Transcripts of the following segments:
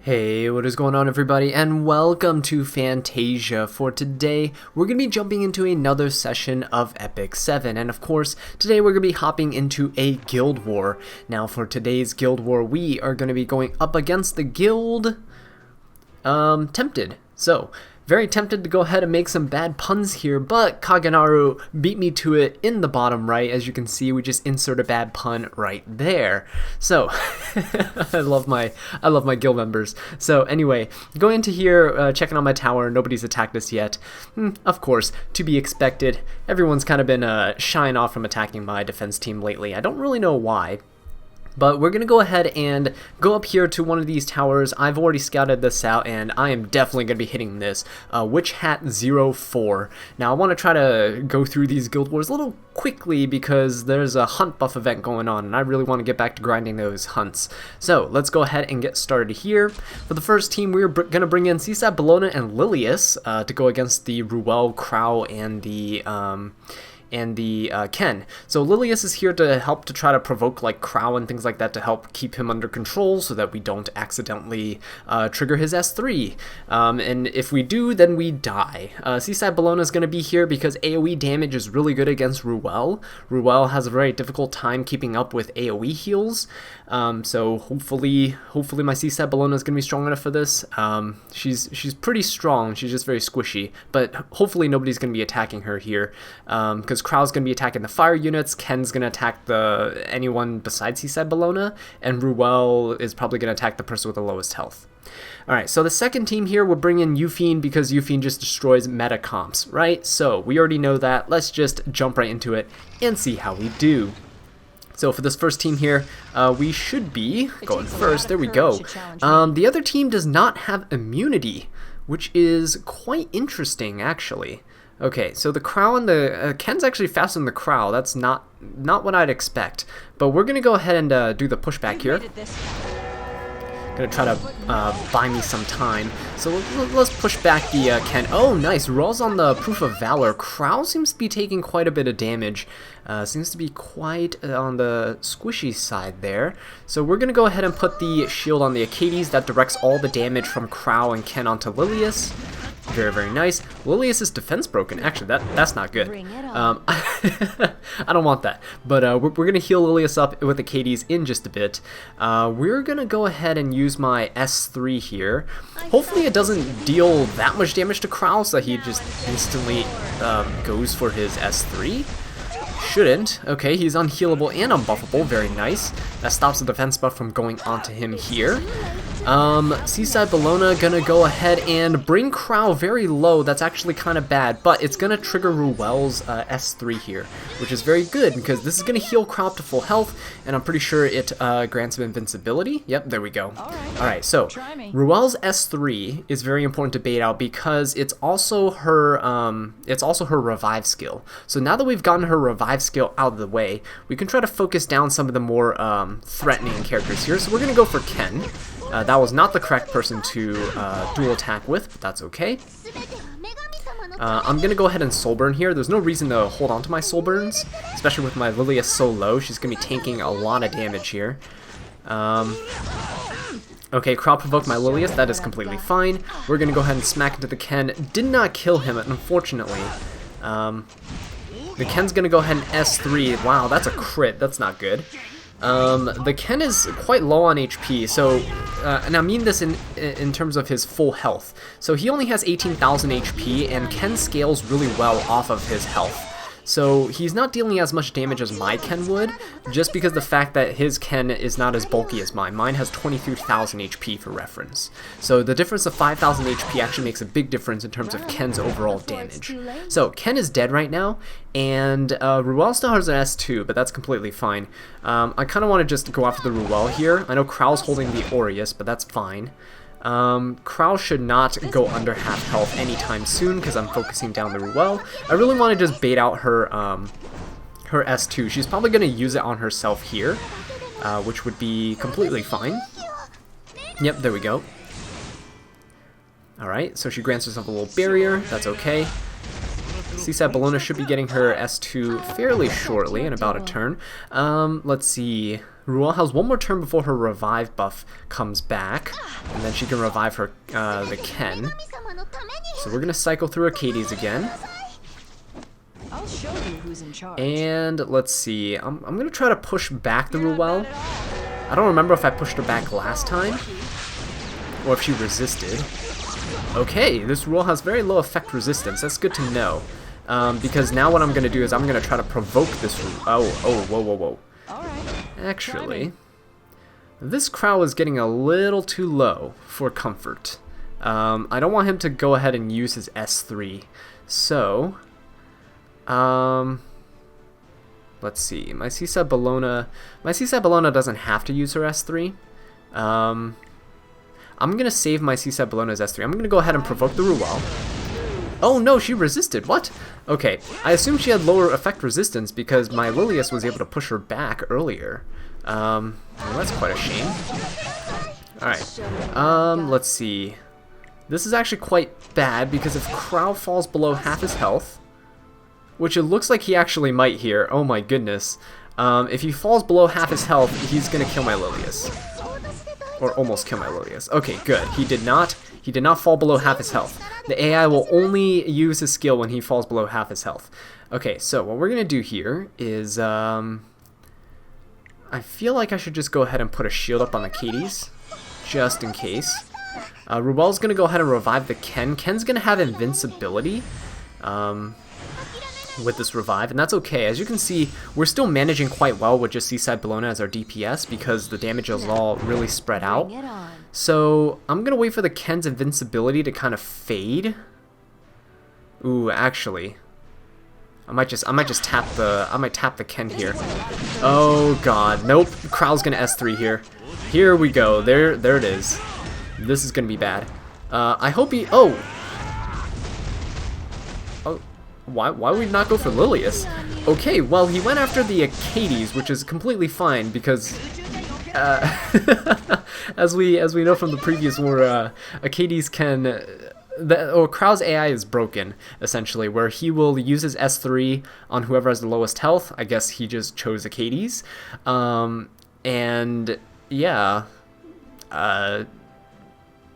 Hey, what is going on everybody, and welcome to Fantasia. For today, we're going to be jumping into another session of Epic 7, and of course, today we're going to be hopping into a guild war. Now for today's guild war, we are going to be going up against the guild, Tempted. So, very tempted to go ahead and make some bad puns here, but Kaganaru beat me to it in the bottom right. As you can see, we just insert a bad pun right there. So, I love my guild members. So anyway, going into here, checking on my tower. Nobody's attacked us yet. Of course, to be expected. Everyone's kind of been shying off from attacking my defense team lately. I don't really know why. But we're going to go ahead and go up here to one of these towers. I've already scouted this out, and I am definitely going to be hitting this. Witch Hat 04. Now, I want to try to go through these guild wars a little quickly because there's a hunt buff event going on, and I really want to get back to grinding those hunts. So, let's go ahead and get started here. For the first team, we're going to bring in Seaside Bellona and Lilius to go against the Ruel, Crow, and the Ken. So Lilius is here to help to try to provoke like Crow and things like that to help keep him under control so that we don't accidentally trigger his S3. And if we do, then we die. Seaside Bellona is going to be here because AoE damage is really good against Ruel. Ruel has a very difficult time keeping up with AoE heals. So hopefully my Seaside Bellona is going to be strong enough for this. She's pretty strong. She's just very squishy. But hopefully nobody's going to be attacking her here because Crow's going to be attacking the fire units, Ken's going to attack anyone besides Seaside Bellona, and Ruel is probably going to attack the person with the lowest health. Alright, so the second team here will bring in Euphine because Euphine just destroys meta comps, right? So we already know that. Let's just jump right into it and see how we do. So for this first team here, we should be going first. There we go. The other team does not have immunity, which is quite interesting, actually. Okay, so the Crow and the Ken's actually faster than the Crow. That's not what I'd expect. But we're gonna go ahead and do the pushback here. Gonna try to buy me some time. So let's push back the Ken. Oh, nice. Ruel's on the Proof of Valor. Crow seems to be taking quite a bit of damage. Seems to be quite on the squishy side there. So we're gonna go ahead and put the shield on the Acades. That directs all the damage from Crow and Ken onto Lilius. Very, very nice. Lilius' defense broken. Actually, that's not good. I don't want that. But we're going to heal Lilius up with Acades in just a bit. We're going to go ahead and use my S3 here. Hopefully it doesn't deal that much damage to Crow so that he just instantly goes for his S3. Shouldn't. Okay, he's unhealable and unbuffable. Very nice. That stops the defense buff from going onto him here. Seaside Bellona gonna go ahead and bring Crow very low. That's actually kind of bad, but it's gonna trigger Ruel's S3 here, which is very good because this is gonna heal Crow up to full health, and I'm pretty sure it grants him invincibility. Yep, there we go. Alright, so Ruel's S3 is very important to bait out because it's also her revive skill. So now that we've gotten her revive skill out of the way, we can try to focus down some of the more threatening characters here. So we're gonna go for Ken. That was not the correct person to dual attack with, but that's okay. I'm going to go ahead and soul burn here. There's no reason to hold on to my soul burns, especially with my Lilius so low. She's going to be tanking a lot of damage here. Okay, Crow provoked my Lilius. That is completely fine. We're going to go ahead and smack into the Ken. Did not kill him, unfortunately. The Ken's going to go ahead and S3. Wow, that's a crit. That's not good. The Ken is quite low on HP, so, and I mean this in terms of his full health. So he only has 18,000 HP, and Ken scales really well off of his health. So he's not dealing as much damage as my Ken would, just because the fact that his Ken is not as bulky as mine. Mine has 23,000 HP for reference. So the difference of 5,000 HP actually makes a big difference in terms of Ken's overall damage. So Ken is dead right now, and Ruel still has an S2, but that's completely fine. I kind of want to just go after the Ruel here. I know Crow's holding the Aureus, but that's fine. Crow should not go under half health anytime soon because I'm focusing down the Ruel. I really want to just bait out her her S2. She's probably going to use it on herself here, which would be completely fine. Yep, there we go. Alright, so she grants herself a little barrier. That's okay. Seaside Bellona should be getting her S2 fairly shortly, in about a turn. Let's see. Ruel has one more turn before her revive buff comes back, and then she can revive her the Ken. So we're gonna cycle through Arcades again. I'll show you who's in charge. And let's see, I'm gonna try to push back the Ruel. I don't remember if I pushed her back last time, or if she resisted. Okay, this Ruel has very low effect resistance. That's good to know. Because now what I'm going to do is I'm going to try to provoke this Ruel. Whoa. Actually, this Crow is getting a little too low for comfort. I don't want him to go ahead and use his S3. So, let's see. My Seaside Bellona doesn't have to use her S3. I'm going to save my Seaside Bellona's S3. I'm going to go ahead and provoke the Ruel. Oh no, she resisted. What? Okay, I assumed she had lower effect resistance because my Lilius was able to push her back earlier. Well, that's quite a shame. Alright, let's see. This is actually quite bad because if Crow falls below half his health, which it looks like he actually might here, oh my goodness. If he falls below half his health, he's gonna kill my Lilius. Or almost kill my Lilius. Okay, good. He did not fall below half his health. The AI will only use his skill when he falls below half his health. Okay, so what we're gonna do here is, I feel like I should just go ahead and put a shield up on the Arcades, just in case. Ruel's gonna go ahead and revive the Ken. Ken's gonna have invincibility, with this revive, and that's okay. As you can see, we're still managing quite well with just Seaside Bellona as our DPS because the damage is all really spread out. So I'm gonna wait for the Ken's invincibility to kind of fade. Ooh, actually, I might tap the Ken here. Oh god, nope. Crow's gonna S3 here. Here we go. There it is. This is gonna be bad. I hope he. Oh. Why would we not go for Lilius? Okay, well, he went after the Arcades, which is completely fine because, as we know from the previous war, Arcades can, Crow's AI is broken, essentially, where he will use his S3 on whoever has the lowest health. I guess he just chose Arcades, and yeah,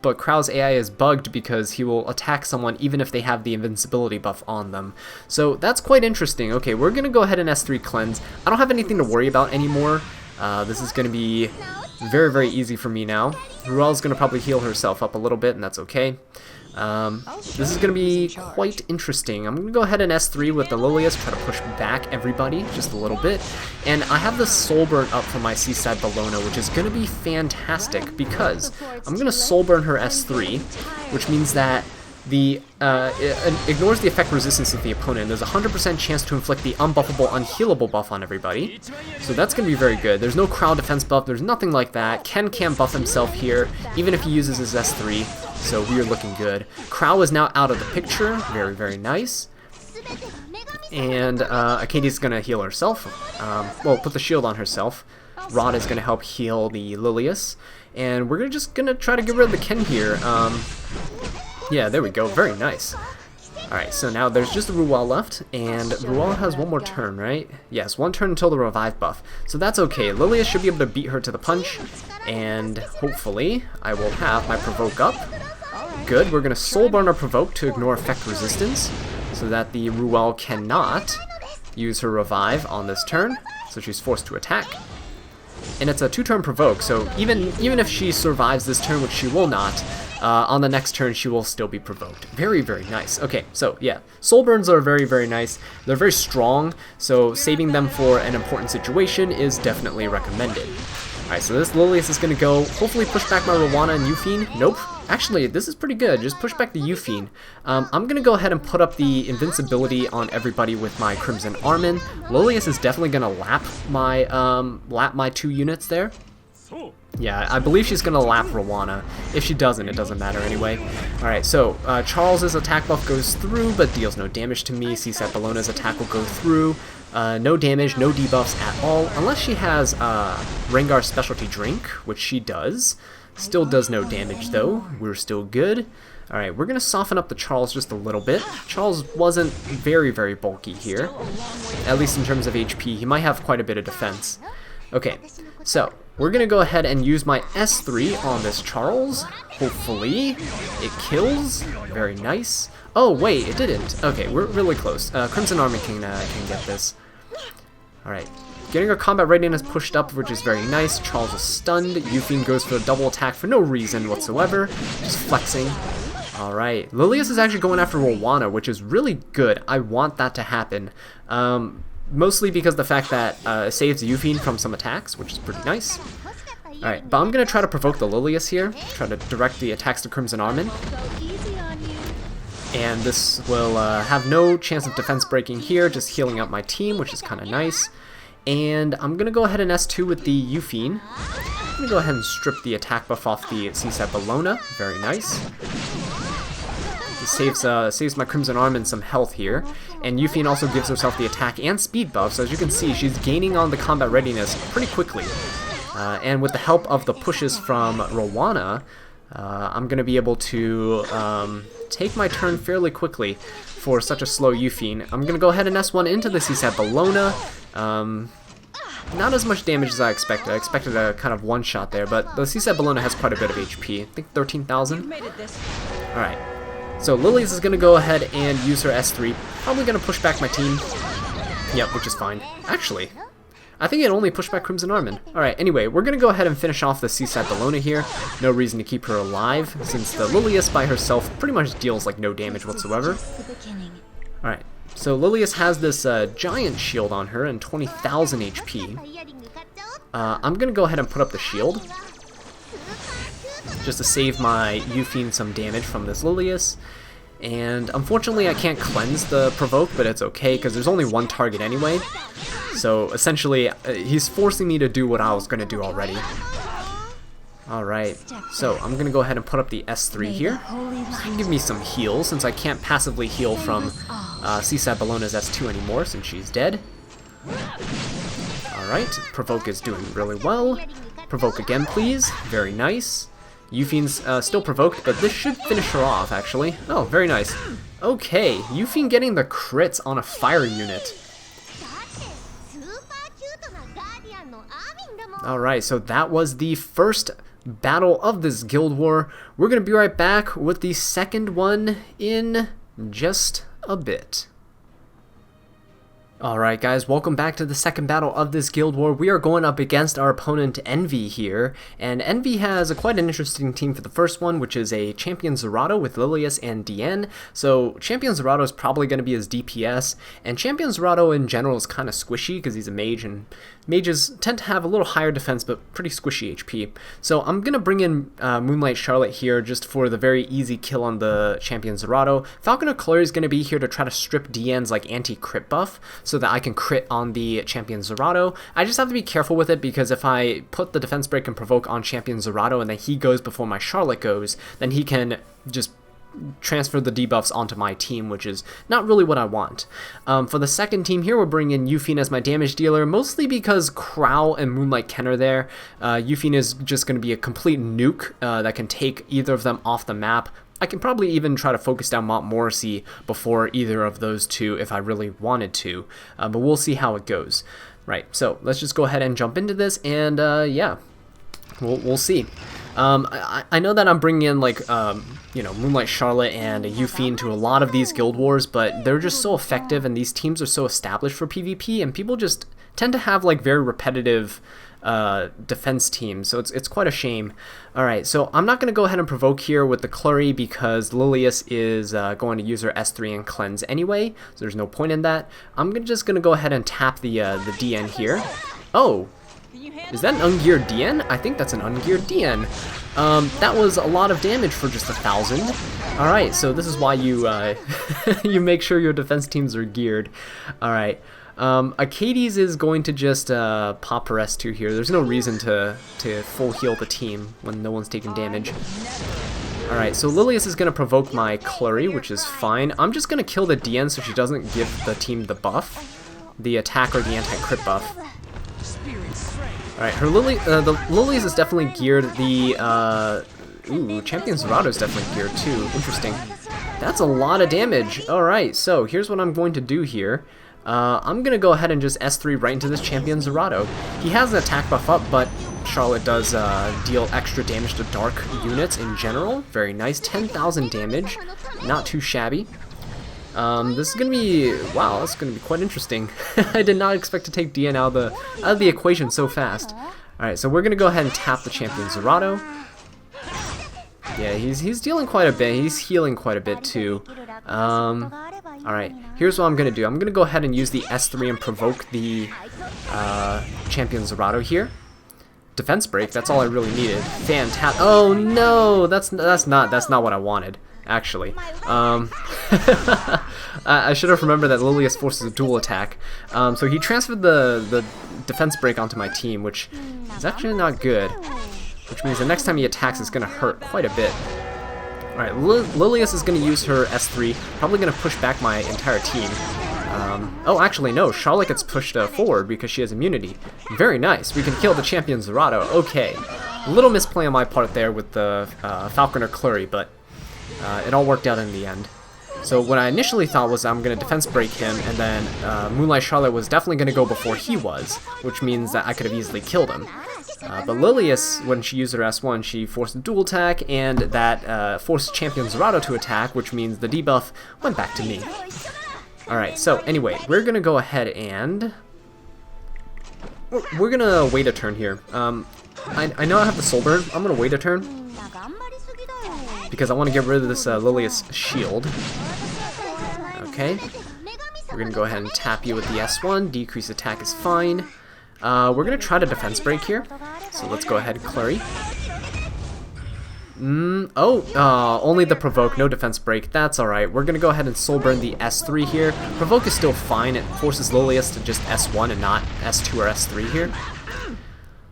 but Crow's AI is bugged because he will attack someone even if they have the invincibility buff on them. So that's quite interesting. Okay, we're going to go ahead and S3 cleanse. I don't have anything to worry about anymore. This is going to be very, very easy for me now. Ruel's going to probably heal herself up a little bit, and that's okay. This is going to be quite interesting. I'm going to go ahead and S3 with the Lilius, try to push back everybody just a little bit. And I have the Soul Burn up for my Seaside Bellona, which is going to be fantastic because I'm going to Soul Burn her S3, which means that it ignores the effect resistance of the opponent. There's a 100% chance to inflict the unbuffable, unhealable buff on everybody. So that's going to be very good. There's no crowd defense buff. There's nothing like that. Ken can't buff himself here, even if he uses his S3. So we are looking good. Crow is now out of the picture. Very, very nice. And Arcades is going to heal herself. Well, put the shield on herself. Rod is going to help heal the Lilius. And we're just going to try to get rid of the Ken here. Yeah, there we go. Very nice. Alright, so now there's just the Ruel left, and Ruel has one more turn, right? Yes, one turn until the revive buff. So that's okay. Lilius should be able to beat her to the punch, and hopefully I will have my provoke up. Good, we're going to Soul Burn our provoke to ignore effect resistance, so that the Ruel cannot use her revive on this turn, so she's forced to attack. And it's a 2-turn provoke, so even if she survives this turn, which she will not, on the next turn she will still be provoked. Very, very nice. Okay, so yeah, Soul Burns are very, very nice. They're very strong, so saving them for an important situation is definitely recommended. Alright, so this Lilius is going to go, hopefully push back my Rowana and Euphine. Nope. Actually, this is pretty good. Just push back the Euphine. I'm going to go ahead and put up the invincibility on everybody with my Crimson Armin. Lilius is definitely going to lap my 2 units there. Yeah, I believe she's going to lap Rowana. If she doesn't, it doesn't matter anyway. Alright, so Charles's attack buff goes through, but deals no damage to me. Seaside Bellona's attack will go through. No damage, no debuffs at all, unless she has Rengar's specialty drink, which she does. Still does no damage though. We're still good. Alright, we're going to soften up the Charles just a little bit. Charles wasn't very, very bulky here, at least in terms of HP. He might have quite a bit of defense. Okay, so we're gonna go ahead and use my S3 on this Charles. Hopefully it kills. Very nice. Oh wait, it didn't. Okay, we're really close. Crimson Army can get this. Alright, getting her combat readiness pushed up, which is very nice. Charles is stunned. Euphine goes for a double attack for no reason whatsoever, just flexing. Alright, Lilius is actually going after Rowana, which is really good. I want that to happen. Mostly because the fact that it saves Euphine from some attacks, which is pretty nice. Alright, but I'm going to try to provoke the Lilius here, try to direct the attacks to Crimson Armin. And this will have no chance of defense breaking here, just healing up my team, which is kind of nice. And I'm going to go ahead and S2 with the Euphine. I'm going to go ahead and strip the attack buff off the CSAT Bellona, very nice. Saves my Crimson Armin some health here, and Euphine also gives herself the attack and speed buff, so as you can see, she's gaining on the combat readiness pretty quickly. And with the help of the pushes from Rowana, I'm going to be able to take my turn fairly quickly for such a slow Euphine. I'm going to go ahead and S1 into the CSAT Bellona. Not as much damage as I expected. I expected a kind of one-shot there, but the CSAT Bellona has quite a bit of HP. I think 13,000. Alright. So Lilius is going to go ahead and use her S3. Probably going to push back my team. Yep, which is fine. Actually, I think it only pushed back Crimson Armin. Alright, anyway, we're going to go ahead and finish off the CSAT Bellona here. No reason to keep her alive, since the Lilius by herself pretty much deals like no damage whatsoever. Alright, so Lilius has this giant shield on her and 20,000 HP. I'm going to go ahead and put up the shield, just to save my Euphine some damage from this Lilius. And unfortunately I can't cleanse the provoke, but it's okay because there's only one target anyway. So essentially he's forcing me to do what I was going to do already. Alright, so I'm going to go ahead and put up the S3 here. This can give me some heal since I can't passively heal from CSAT Bellona's S2 anymore since she's dead. Alright, provoke is doing really well. Provoke again please, very nice. Euphine's still provoked, but this should finish her off, actually. Oh, very nice. Okay, Euphine getting the crits on a fire unit. Alright, so that was the first battle of this guild war. We're going to be right back with the second one in just a bit. Alright guys, welcome back to the second battle of this guild war. We are going up against our opponent Envy here, and Envy has quite an interesting team for the first one, which is a Champion Zerato with Lilius and Diene. So Champion Zerato is probably going to be his DPS, and Champion Zerato in general is kind of squishy because he's a mage, and mages tend to have a little higher defense but pretty squishy HP. So I'm going to bring in Moonlight Charlotte here just for the very easy kill on the Champion Zerato. Falcon O'Clery is going to be here to try to strip Diene's like anti-crit buff so that I can crit on the Champion Zerato. I just have to be careful with it because if I put the defense break and provoke on Champion Zerato and then he goes before my Charlotte goes, then he can just transfer the debuffs onto my team, which is not really what I want. For the second team here, we're bringing in Euphine as my damage dealer, mostly because Crow and Moonlight Ken are there. Euphine is just going to be a complete nuke that can take either of them off the map. I can probably even try to focus down Montmorency before either of those two if I really wanted to, but we'll see how it goes. Right, so let's just go ahead and jump into this, and yeah, we'll see. I know that I'm bringing in like you know, Moonlight Charlotte and Euphine to a lot of these guild wars, but they're just so effective and these teams are so established for PvP, and people just tend to have like very repetitive defense teams, so it's quite a shame. Alright, so I'm not going to go ahead and provoke here with the Clury because Lilius is going to use her S3 and cleanse anyway, so there's no point in that. I'm just going to go ahead and tap the DN here. Oh! Is that an ungeared Diene? I think that's an ungeared Diene. That was a lot of damage for just 1,000. Alright, so this is why you you make sure your defense teams are geared. Alright, Acades is going to just pop her S2 here. There's no reason to full heal the team when no one's taking damage. Alright, so Lilius is going to provoke my Clury, which is fine. I'm just going to kill the Diene so she doesn't give the team the buff, the attack or the anti-crit buff. Alright, her the Lilius is definitely geared. The ooh, Champion Zerato is definitely geared too. Interesting. That's a lot of damage. Alright, so here's what I'm going to do here. I'm gonna go ahead and just S3 right into this champion Zerato. He has an attack buff up, but Charlotte does deal extra damage to dark units in general. Very nice, 10,000 damage, not too shabby. This is gonna be, wow, this is gonna be quite interesting. I did not expect to take DN out of the equation so fast. Alright, so we're gonna go ahead and tap the champion Zerato. Yeah, he's dealing quite a bit. He's healing quite a bit too. Alright, here's what I'm gonna do. I'm gonna go ahead and use the S3 and provoke the champion Zerato here. Defense break, that's all I really needed. Fantastic. Oh no, that's not what I wanted, actually. I should have remembered that Lilius forces a dual attack. So he transferred the defense break onto my team, which is actually not good. Which means the next time he attacks, it's going to hurt quite a bit. Alright, Lilius is going to use her S3, probably going to push back my entire team. Oh, actually, no, Charlotte gets pushed forward because she has immunity. Very nice, we can kill the champion Zerato. Okay, a little misplay on my part there with the Falconer Clury, but it all worked out in the end. So what I initially thought was I'm going to defense break him, and then Moonlight Charlotte was definitely going to go before he was, which means that I could have easily killed him. But Lilius, when she used her S1, she forced a dual attack, and that forced champion Zerato to attack, which means the debuff went back to me. Alright, so anyway, we're going to go ahead and... We're going to wait a turn here. I know I have the Soul Burn. I'm going to wait a turn, because I want to get rid of this Lilius shield. Okay. We're going to go ahead and tap you with the S1. Decrease attack is fine. We're going to try to defense break here. So let's go ahead and Clury. Only the provoke, no defense break. That's alright. We're going to go ahead and soul burn the S3 here. Provoke is still fine. It forces Lilius to just S1 and not S2 or S3 here.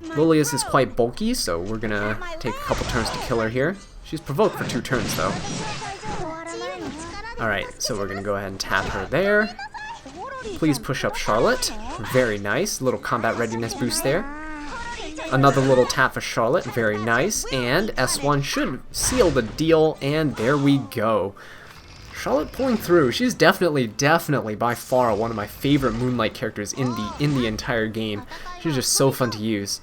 Lilius is quite bulky, so we're going to take a couple turns to kill her here. She's provoked for 2 turns, though. Alright, so we're going to go ahead and tap her there. Please push up Charlotte. Very nice. Little combat readiness boost there. Another little tap for Charlotte. Very nice. And S1 should seal the deal, and there we go. Charlotte pulling through. She's definitely by far one of my favorite Moonlight characters in the entire game. She's just so fun to use.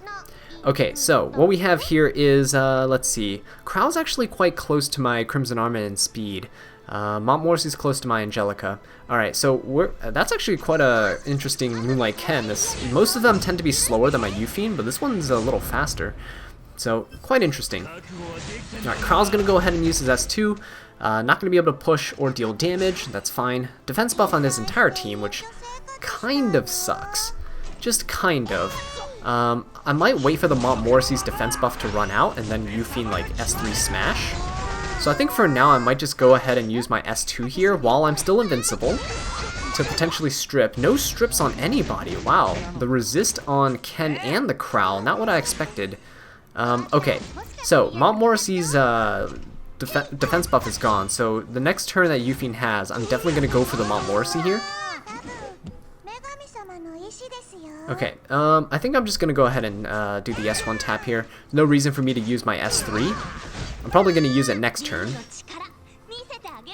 Okay, so what we have here is, let's see. Krau's actually quite close to my Crimson Armament in speed. Montmorency's close to my Angelica. Alright, so that's actually quite a interesting Moonlight Ken. Most of them tend to be slower than my Euphine, but this one's a little faster. So, quite interesting. Alright, Krau's going to go ahead and use his S2. Not going to be able to push or deal damage. That's fine. Defense buff on his entire team, which kind of sucks. Just kind of. I might wait for the Montmorency's defense buff to run out, and then Euphine like S3 smash. So I think for now I might just go ahead and use my S2 here while I'm still invincible to potentially strip. No strips on anybody. Wow. The resist on Ken and the Krau. Not what I expected. Okay. So Montmorency's defense buff is gone. So the next turn that Euphine has, I'm definitely going to go for the Montmorency here. Okay, I think I'm just going to go ahead and do the S1 tap here. No reason for me to use my S3. I'm probably going to use it next turn.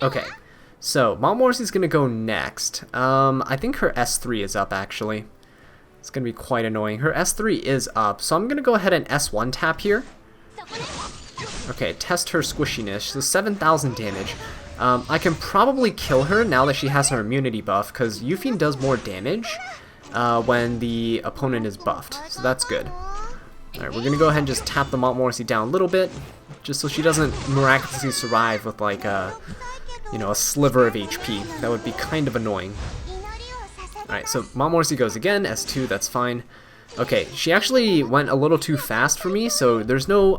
Okay, so Montmorency's going to go next. I think her S3 is up, actually. It's going to be quite annoying. Her S3 is up, so I'm going to go ahead and S1 tap here. Okay, test her squishiness. So 7,000 damage. I can probably kill her now that she has her immunity buff, because Euphine does more damage when the opponent is buffed, so that's good. Alright, we're gonna go ahead and just tap the Montmorency down a little bit, just so she doesn't miraculously survive with like a sliver of HP. That would be kind of annoying. Alright, so Montmorency goes again, S2, that's fine. Okay, she actually went a little too fast for me, so there's no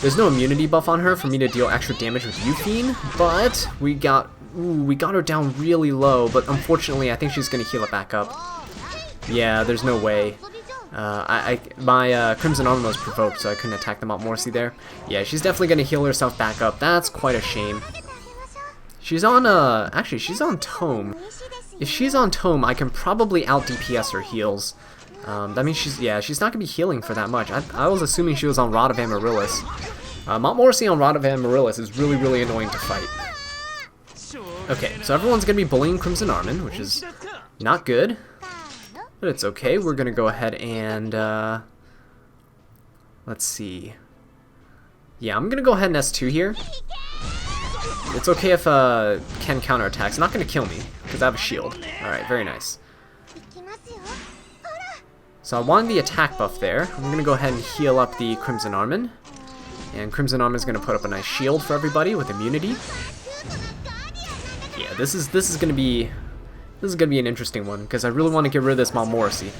immunity buff on her for me to deal extra damage with Euphine, but we got her down really low, but unfortunately I think she's gonna heal it back up. Yeah, there's no way. My Crimson Armor was provoked, so I couldn't attack the Montmorency there. Yeah, she's definitely gonna heal herself back up. That's quite a shame. She's on, actually, she's on Tome. If she's on Tome, I can probably out DPS her heals. That means she's not gonna be healing for that much. I was assuming she was on Rod of Amaryllis. Montmorency on Rod of Amaryllis is really annoying to fight. Okay, so everyone's gonna be bullying Crimson Armin, which is not good, but it's okay. We're gonna go ahead and let's see. Yeah, I'm gonna go ahead and S2 here. It's okay if Ken counterattacks. Not gonna kill me because I have a shield. All right, very nice. So I wanted the attack buff there. I'm gonna go ahead and heal up the Crimson Armin, and Crimson Armin is gonna put up a nice shield for everybody with immunity. Yeah, this is gonna be an interesting one because I really want to get rid of this Malmorisi.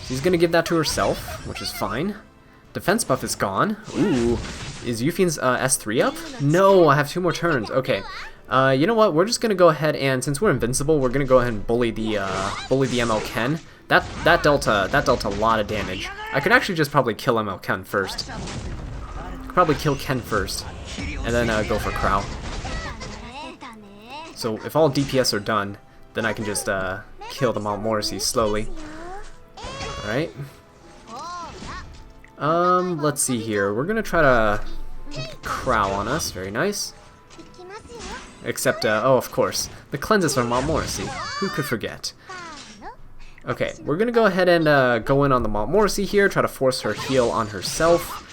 She's gonna give that to herself, which is fine. Defense buff is gone. Ooh, is Yufein's S3 up? No, I have 2 more turns. Okay, you know what? We're just gonna go ahead and since we're invincible, we're gonna go ahead and bully the ML Ken. That dealt a lot of damage. I could actually just probably kill ML Ken first. Probably kill Ken first, and then go for Crow. So if all DPS are done, then I can just kill the Malmorisi slowly. Alright. Let's see here. We're gonna try to Crow on us. Very nice. Except, oh, of course, the cleanses from Malmorisi. Who could forget? Okay, we're gonna go ahead and go in on the Malmorisi here, try to force her heal on herself.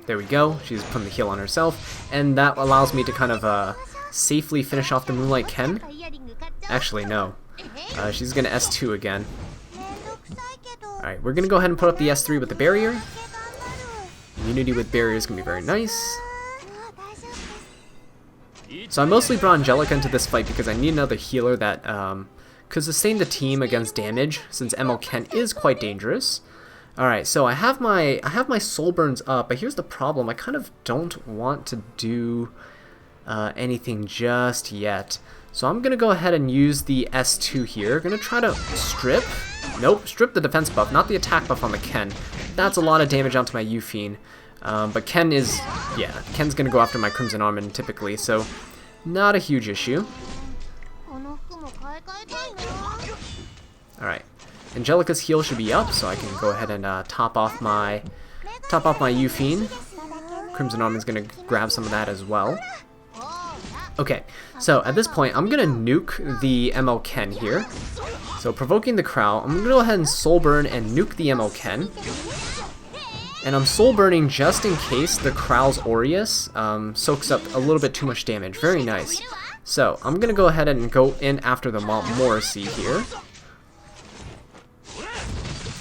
There we go. She's putting the heal on herself, and that allows me to kind of safely finish off the Moonlight Ken. Actually, no. She's gonna S2 again. Alright, we're gonna go ahead and put up the S3 with the barrier. Immunity with barrier is gonna be very nice. So I mostly brought Angelica into this fight because I need another healer that could sustain the team against damage, since ML Ken is quite dangerous. Alright, so I have my soul burns up, but here's the problem. I kind of don't want to do anything just yet. So I'm gonna go ahead and use the S2 here. Gonna try to strip. Nope, strip the defense buff, not the attack buff on the Ken. That's a lot of damage onto my Yufein. But Ken is, yeah, Ken's gonna go after my Crimson Armin typically, so not a huge issue. Alright, Angelica's heal should be up, so I can go ahead and top off my Yufein. Crimson Armin's gonna grab some of that as well. Okay, so at this point, I'm gonna nuke the ML Ken here. So provoking the Crow, I'm gonna go ahead and soul burn and nuke the ML Ken. And I'm soul burning just in case the Crow's Aureus soaks up a little bit too much damage. Very nice. So I'm gonna go ahead and go in after the Morrissey here.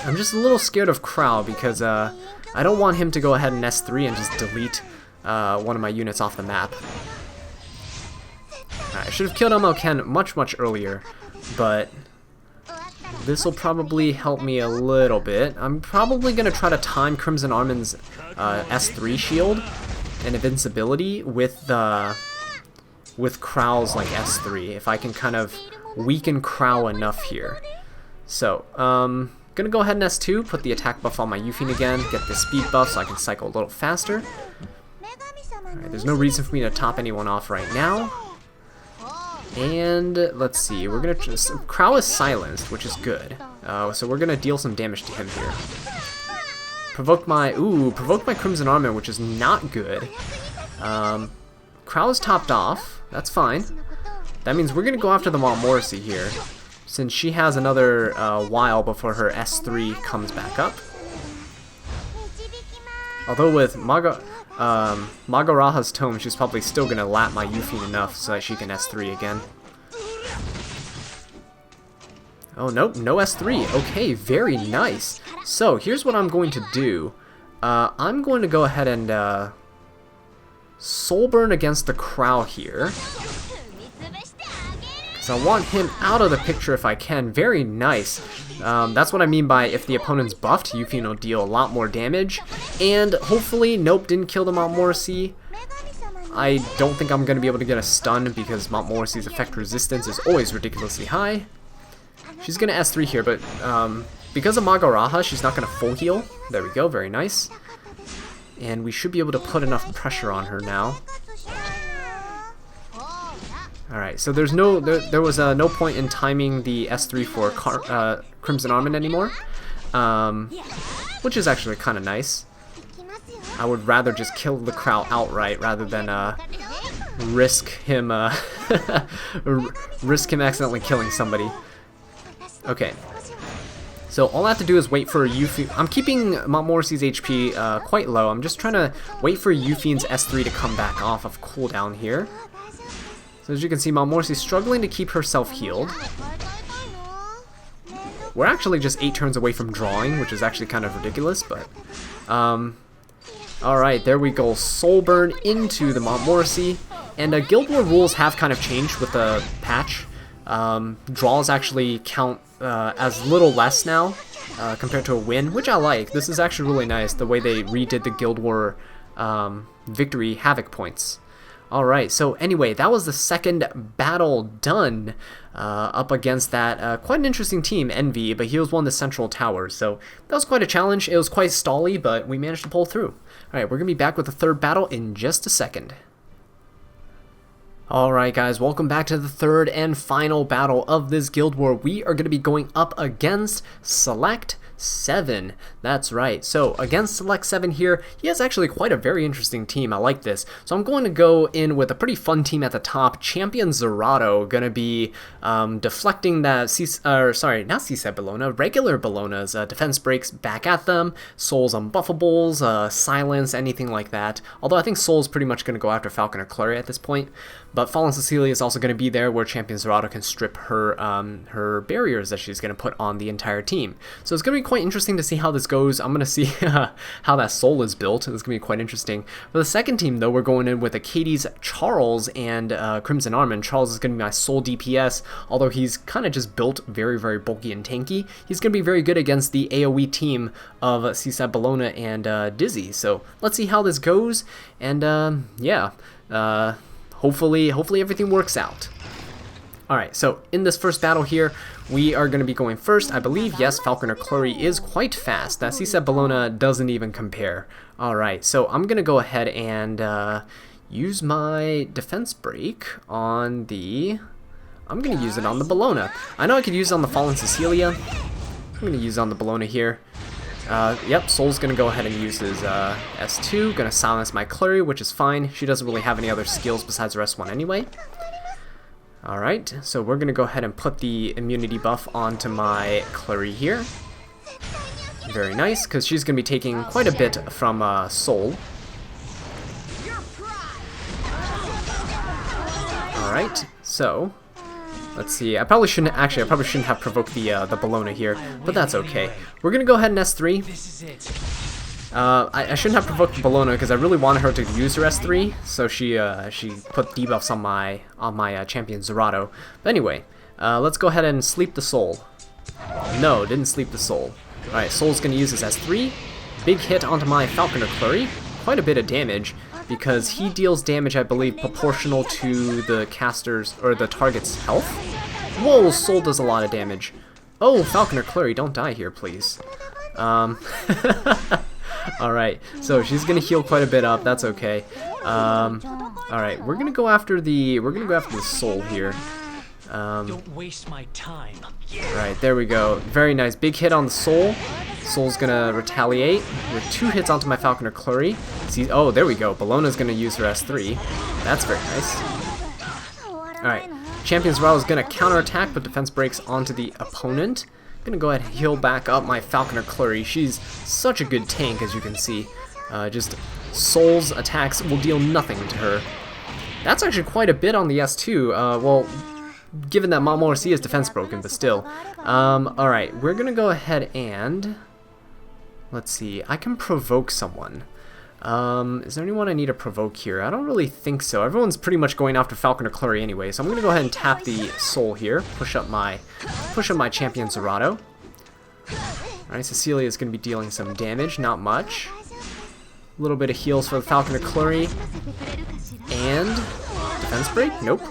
I'm just a little scared of Crow because I don't want him to go ahead and S3 and just delete one of my units off the map. I should have killed ML Ken much earlier, but this will probably help me a little bit. I'm probably going to try to time Crimson Armin's S3 shield and invincibility with Crow's like S3, if I can kind of weaken Crow enough here. So, gonna go ahead and S2, put the attack buff on my Yufein again, get the speed buff so I can cycle a little faster. Alright, there's no reason for me to top anyone off right now. And let's see, we're gonna just Crow is silenced, which is good. So we're gonna deal some damage to him here. Provoke my Crimson Armin, which is not good. Crow is topped off. That's fine. That means we're gonna go after the Morrissey here, since she has another while before her S3 comes back up. Although with Magaraha's Tome, she's probably still gonna lap my Yufein enough so that she can S3 again. Oh, nope, no S3. Okay, very nice. So, here's what I'm going to do. I'm going to go ahead and soul burn against the Crow here. Because I want him out of the picture if I can. Very nice. That's what I mean by if the opponent's buffed, Yufein will deal a lot more damage. And hopefully, nope, didn't kill the Montmorency. I don't think I'm going to be able to get a stun because Montmorency's effect resistance is always ridiculously high. She's going to S3 here, but because of Magaraha, she's not going to full heal. There we go, very nice. And we should be able to put enough pressure on her now. Alright, so there was no point in timing the S3 for Crimson Armin anymore, which is actually kind of nice. I would rather just kill the Crow outright rather than risk him risk him accidentally killing somebody. Okay. So all I have to do is wait for Yuffie. I'm keeping Montmorency's HP quite low. I'm just trying to wait for Yuffie's S3 to come back off of cooldown here. So as you can see, Montmorency's struggling to keep herself healed. We're actually just 8 turns away from drawing, which is actually kind of ridiculous, but... Alright, there we go. Soul Burn into the Montmorency. And Guild War rules have kind of changed with the patch. Draws actually count as little less now compared to a win, which I like. This is actually really nice, the way they redid the Guild War victory Havoc points. Alright, so anyway, that was the second battle done up against that quite an interesting team, Envy, but he was one of the central towers, so that was quite a challenge. It was quite stally, but we managed to pull through. Alright, we're going to be back with the third battle in just a second. Alright guys, welcome back to the third and final battle of this Guild War. We are going to be going up against Select 7. That's right. So against Select 7 here, he has actually quite a very interesting team. I like this. So I'm going to go in with a pretty fun team at the top. Champion Zerato going to be deflecting that not C-Set Bellona, regular Bellona's defense breaks back at them. Soul's unbuffables, silence, anything like that. Although I think Soul's pretty much going to go after Falconer Clary at this point. But Fallen Cecilia is also going to be there where Champion Zerato can strip her her barriers that she's going to put on the entire team. So it's going to be quite interesting to see how this goes. I'm going to see how that soul is built. It's going to be quite interesting. For the second team, though, we're going in with Acades Charles and Crimson Armin. Charles is going to be my soul DPS, although he's kind of just built very, very bulky and tanky. He's going to be very good against the AoE team of C-Set Bellona and Dizzy. So let's see how this goes. And yeah, hopefully everything works out. Alright, so in this first battle here, we are going to be going first. I believe, yes, Falconer Clary is quite fast. That C-Set Bellona doesn't even compare. Alright, so I'm going to go ahead and use my defense break on the... I'm going to use it on the Bellona. I know I could use it on the Fallen Cecilia. I'm going to use it on the Bellona here. Yep, Soul's going to go ahead and use his S2. Going to silence my Clary, which is fine. She doesn't really have any other skills besides her S1 anyway. Alright, so we're going to go ahead and put the immunity buff onto my Clary here. Very nice, because she's going to be taking quite a bit from Soul. Alright, so... let's see, I probably shouldn't have provoked the Bellona here, but that's okay. We're going to go ahead and S3. I shouldn't have provoked the Bellona because I really wanted her to use her S3, so she put debuffs on my champion Zerato. But anyway, let's go ahead and sleep the Soul. No, didn't sleep the Soul. Alright, Soul's going to use his S3. Big hit onto my Falconer Clary. Quite a bit of damage, because he deals damage, I believe, proportional to the caster's, or the target's health. Whoa, Soul does a lot of damage. Oh, Falconer Clary, don't die here, please. Alright, so she's gonna heal quite a bit up, that's okay. Alright, we're gonna go after the Soul here. Don't waste my time. Alright, there we go. Very nice. Big hit on the Soul. Soul's gonna retaliate with 2 hits onto my Falconer Clary. See, oh, there we go. Bellona's gonna use her S3. That's very nice. Alright, Champion Zerato is gonna counterattack, but defense breaks onto the opponent. Gonna go ahead and heal back up my Falconer Clary. She's such a good tank, as you can see. Just Soul's attacks will deal nothing to her. That's actually quite a bit on the S2. Well, given that Montmorency is defense broken, but still. Alright, we're gonna go ahead and... let's see, I can provoke someone. Is there anyone I need to provoke here? I don't really think so. Everyone's pretty much going after Falconer Clary anyway, so I'm gonna go ahead and tap the Soul here. Push up my champion Zerato. Alright, Cecilia is gonna be dealing some damage, not much. A little bit of heals for the Falconer Clary. And defense break? Nope.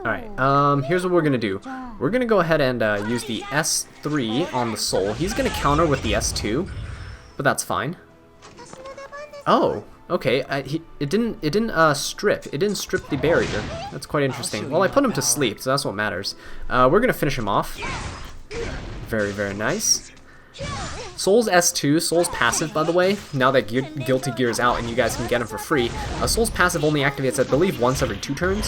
Alright, here's what we're gonna do. We're gonna go ahead and use the S3 on the Soul. He's gonna counter with the S2, but that's fine. Oh, okay. It didn't strip. It didn't strip the barrier. That's quite interesting. Well, I put him to sleep, so that's what matters. We're gonna finish him off. Very, very nice. Soul's S2, Soul's passive, by the way, now that Guilty Gear is out and you guys can get him for free, Soul's passive only activates, I believe, once every 2 turns.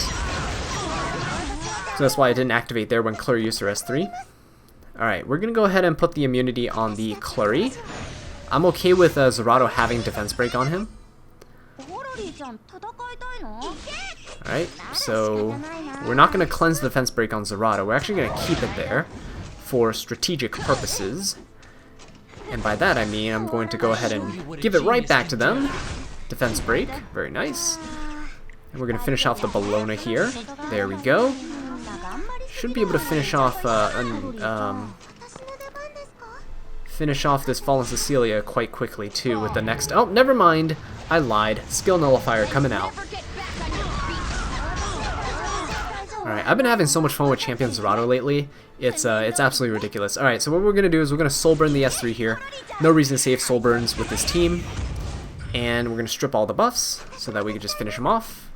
So that's why I didn't activate there when Clury used her S3. Alright, we're going to go ahead and put the immunity on the Clury. I'm okay with Zerato having defense break on him. Alright, so we're not going to cleanse the defense break on Zerato. We're actually going to keep it there for strategic purposes. And by that I mean I'm going to go ahead and give it right back to them. Defense break, very nice. And we're going to finish off the Bologna here. There we go. Should be able to finish off this Fallen Cecilia quite quickly too with the next. Oh, never mind. I lied. Skill nullifier coming out. Alright, I've been having so much fun with Champion Zerato lately. It's absolutely ridiculous. Alright, so what we're going to do is we're going to Soul Burn the S3 here. No reason to save Soul Burns with this team. And we're going to strip all the buffs so that we can just finish them off.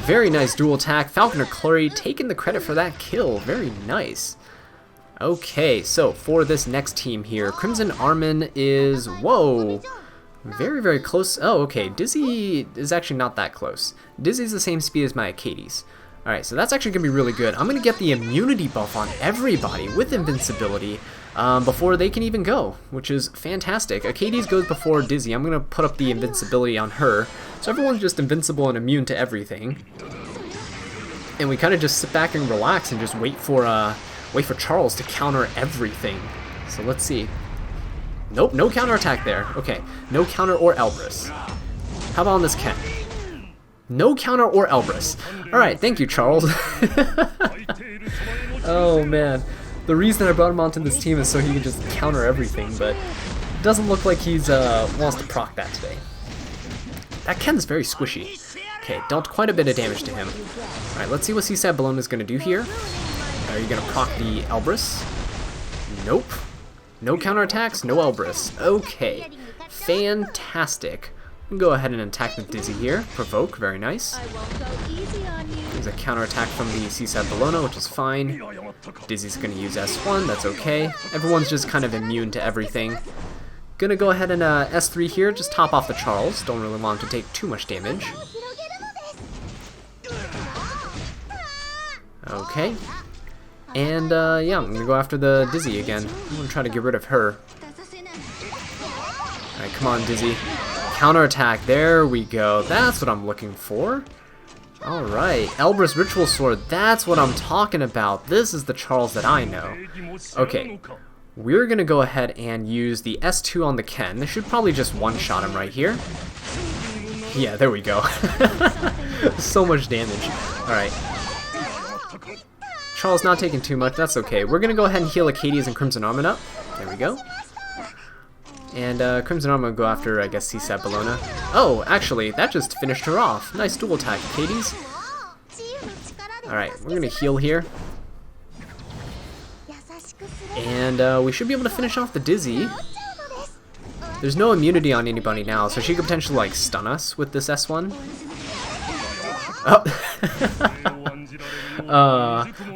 Very nice dual attack. Falconer Clury taking the credit for that kill. Very nice. Okay, so for this next team here, Crimson Armin is... Whoa! Very, very close. Oh, okay. Dizzy is actually not that close. Dizzy's the same speed as my Acades. Alright, so that's actually going to be really good. I'm going to get the immunity buff on everybody with invincibility before they can even go, which is fantastic. Acades goes before Dizzy. I'm going to put up the invincibility on her. So everyone's just invincible and immune to everything. And we kind of just sit back and relax and just wait for Charles to counter everything. So let's see. Nope, no counterattack there. Okay, no counter or Elbrus. How about on this Ken? No counter or Elbrus. Alright, thank you, Charles. Oh, man. The reason I brought him onto this team is so he can just counter everything, but it doesn't look like he's wants to proc that today. That Ken's very squishy. Okay, dealt quite a bit of damage to him. Alright, let's see what Seaside Balloon is going to do here. Are you going to proc the Elbrus? Nope. No counterattacks, no Elbrus. Okay, fantastic. Go ahead and attack the Dizzy here. Provoke, very nice. There's a counterattack from the Seaside Bologna, which is fine. Dizzy's going to use S1, that's okay. Everyone's just kind of immune to everything. Gonna go ahead and S3 here, just top off the Charles. Don't really want him to take too much damage. Okay. And, yeah, I'm gonna go after the Dizzy again. I'm gonna try to get rid of her. Alright, come on, Dizzy. Counterattack, there we go. That's what I'm looking for. Alright, Elbrus Ritual Sword, that's what I'm talking about. This is the Charles that I know. Okay, we're gonna go ahead and use the S2 on the Ken. This should probably just one-shot him right here. Yeah, there we go. So much damage. Alright. Charles not taking too much, that's okay. We're gonna go ahead and heal Acades and Crimson Armin up. There we go. And Crimson Armin will go after, I guess, Seaside Bologna. Oh, actually, that just finished her off. Nice dual attack, Acades. Alright, we're gonna heal here. And we should be able to finish off the Dizzy. There's no immunity on anybody now, so she could potentially, like, stun us with this S1. Oh.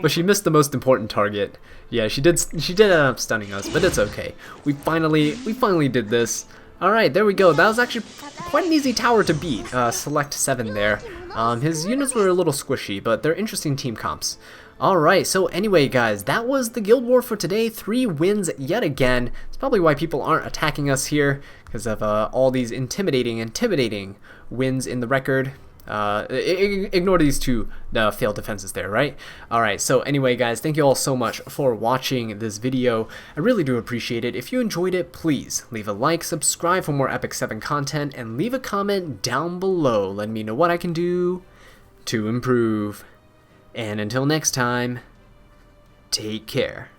But she missed the most important target. Yeah, she did end up stunning us, but it's okay. We finally did this. Alright, there we go. That was actually quite an easy tower to beat. Select 7 there. His units were a little squishy, but they're interesting team comps. Alright, so anyway guys, that was the Guild War for today. 3 wins yet again. It's probably why people aren't attacking us here, because of all these intimidating wins in the record. Ignore these 2 failed defenses there, right? Alright, so anyway guys, thank you all so much for watching this video. I really do appreciate it. If you enjoyed it, please leave a like, subscribe for more Epic 7 content, and leave a comment down below letting me know what I can do to improve. And until next time, take care.